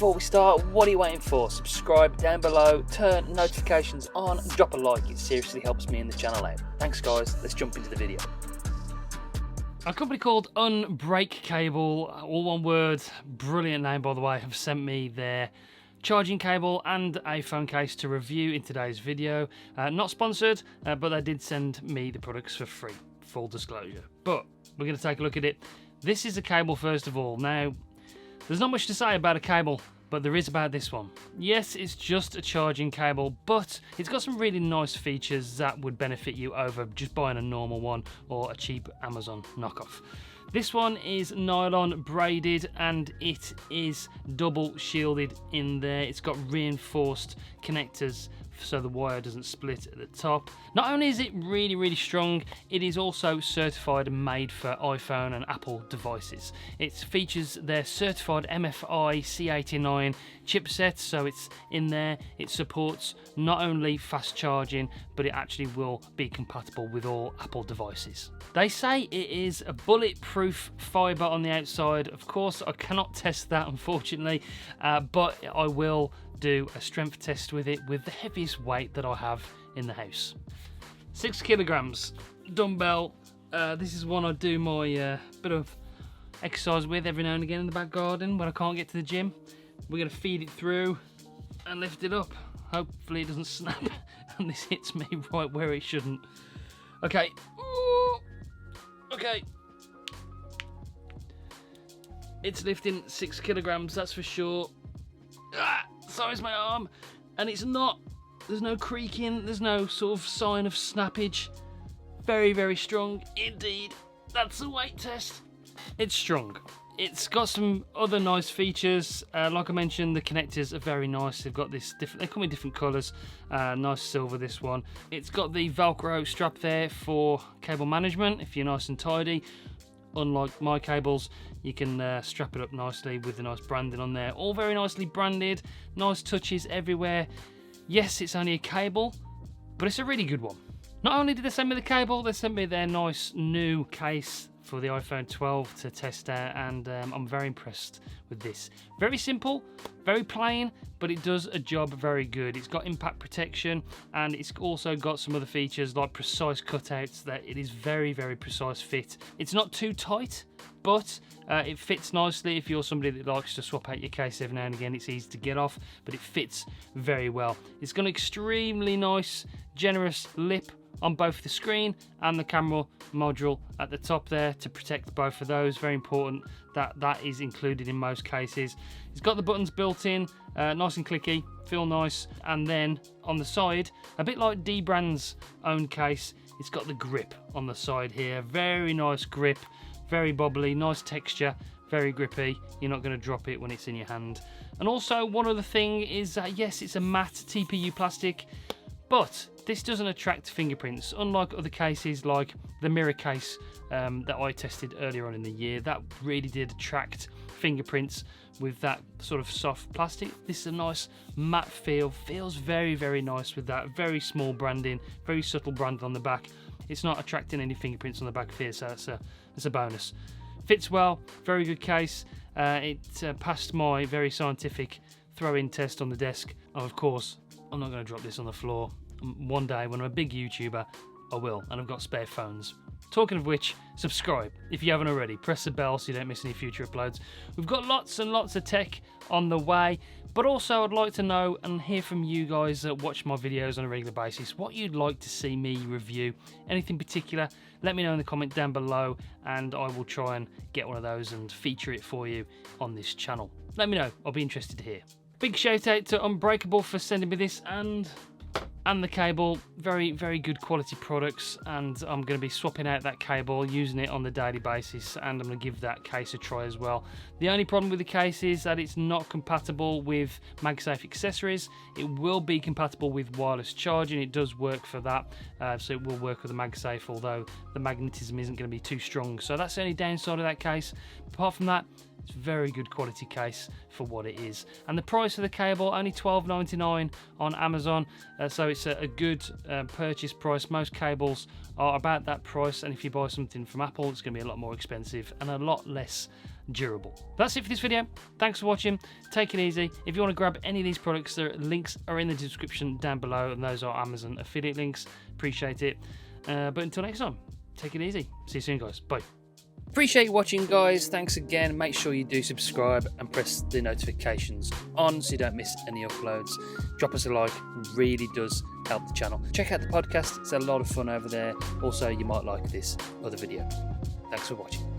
before we start, what are you waiting for? Subscribe down below, turn notifications on, and drop a like. It seriously helps me and the channel out. Thanks guys, let's jump into the video. A company called UNBREAKcable, all one word, brilliant name by the way, have sent me their charging cable and a phone case to review in today's video. Not sponsored, but they did send me the products for free, full disclosure. But we're going to take a look at it. This is a cable first of all. Now, there's not much to say about a cable, but there is about this one. Yes, it's just a charging cable, but it's got some really nice features that would benefit you over just buying a normal one or a cheap Amazon knockoff. This one is nylon braided and it is double shielded in there. It's got reinforced connectors so the wire doesn't split at the top. Not only is it really strong, it is also certified and made for iPhone and Apple devices. It features their certified MFI C89 chipset, so it's in there. It supports not only fast charging, but it actually will be compatible with all Apple devices. They say it is a bulletproof fibre on the outside. Of course, I cannot test that unfortunately, but I will do a strength test with it with the heaviest weight that I have in the house. 6 kilograms dumbbell. This is one I do my bit of exercise with every now and again in the back garden when I can't get to the gym. We're going to feed it through and lift it up. Hopefully it doesn't snap and this hits me right where it shouldn't. Okay. Ooh. Okay. It's lifting 6 kilograms, that's for sure. So is my arm, and it's not, there's no creaking, there's no sort of sign of snappage. Very strong indeed. That's the weight test. It's strong. It's got some other nice features. Like I mentioned, the connectors are very nice. They've got this different, they come in different colours. Nice silver, this one. It's got the Velcro strap there for cable management if you're nice and tidy. Unlike my cables, you can strap it up nicely with the nice branding on there. All very nicely branded, nice touches everywhere. Yes, it's only a cable, but it's a really good one. Not only did they send me the cable, they sent me their nice new case for the iPhone 12 to test out, and I'm very impressed with this. Very simple, very plain, but it does a job very good. It's got impact protection, and it's also got some other features like precise cutouts, that it is very precise fit. It's not too tight, but it fits nicely. If you're somebody that likes to swap out your case every now and again, it's easy to get off, but it fits very well. It's got an extremely nice, generous lip on both the screen and the camera module at the top there to protect both of those. Very important that that is included in most cases. It's got the buttons built in, nice and clicky, feel nice. And then on the side, a bit like D-Brand's own case, it's got the grip on the side here. Very nice grip, very bobbly, nice texture, very grippy. You're not going to drop it when it's in your hand. And also one other thing is that yes, it's a matte TPU plastic, but this doesn't attract fingerprints, unlike other cases like the mirror case that I tested earlier on in the year. That really did attract fingerprints with that sort of soft plastic. This is a nice matte feel, feels very nice with that very small branding, very subtle branding on the back. It's not attracting any fingerprints on the back of here, so that's a bonus. Fits well, very good case. It passed my very scientific throw-in test on the desk. And of course, I'm not going to drop this on the floor. One day when I'm a big YouTuber, I will, and I've got spare phones. Talking of which, subscribe if you haven't already. Press the bell so you don't miss any future uploads. We've got lots and lots of tech on the way, but also I'd like to know and hear from you guys that watch my videos on a regular basis what you'd like to see me review. Anything particular, let me know in the comment down below and I will try and get one of those and feature it for you on this channel. Let me know, I'll be interested to hear. Big shout out to UNBREAKcable for sending me this and the cable. Very good quality products, and I'm going to be swapping out that cable, using it on the daily basis, and I'm going to give that case a try as well. The only problem with the case is that it's not compatible with MagSafe accessories. It will be compatible with wireless charging. It does work for that, so it will work with the MagSafe, although the magnetism isn't going to be too strong. So that's the only downside of that case. Apart from that, it's a very good quality case for what it is. And the price of the cable, only $12.99 on Amazon, so it's a good purchase price. Most cables are about that price, and if you buy something from Apple, it's going to be a lot more expensive and a lot less durable. That's it for this video. Thanks for watching. Take it easy. If you want to grab any of these products, their links are in the description down below, and those are Amazon affiliate links. Appreciate it. But until next time, take it easy. See you soon, guys. Bye. Appreciate you watching, guys. Thanks again. Make sure you do subscribe and press the notifications on so you don't miss any uploads. Drop us a like. It really does help the channel. Check out the podcast. It's a lot of fun over there. Also, you might like this other video. Thanks for watching.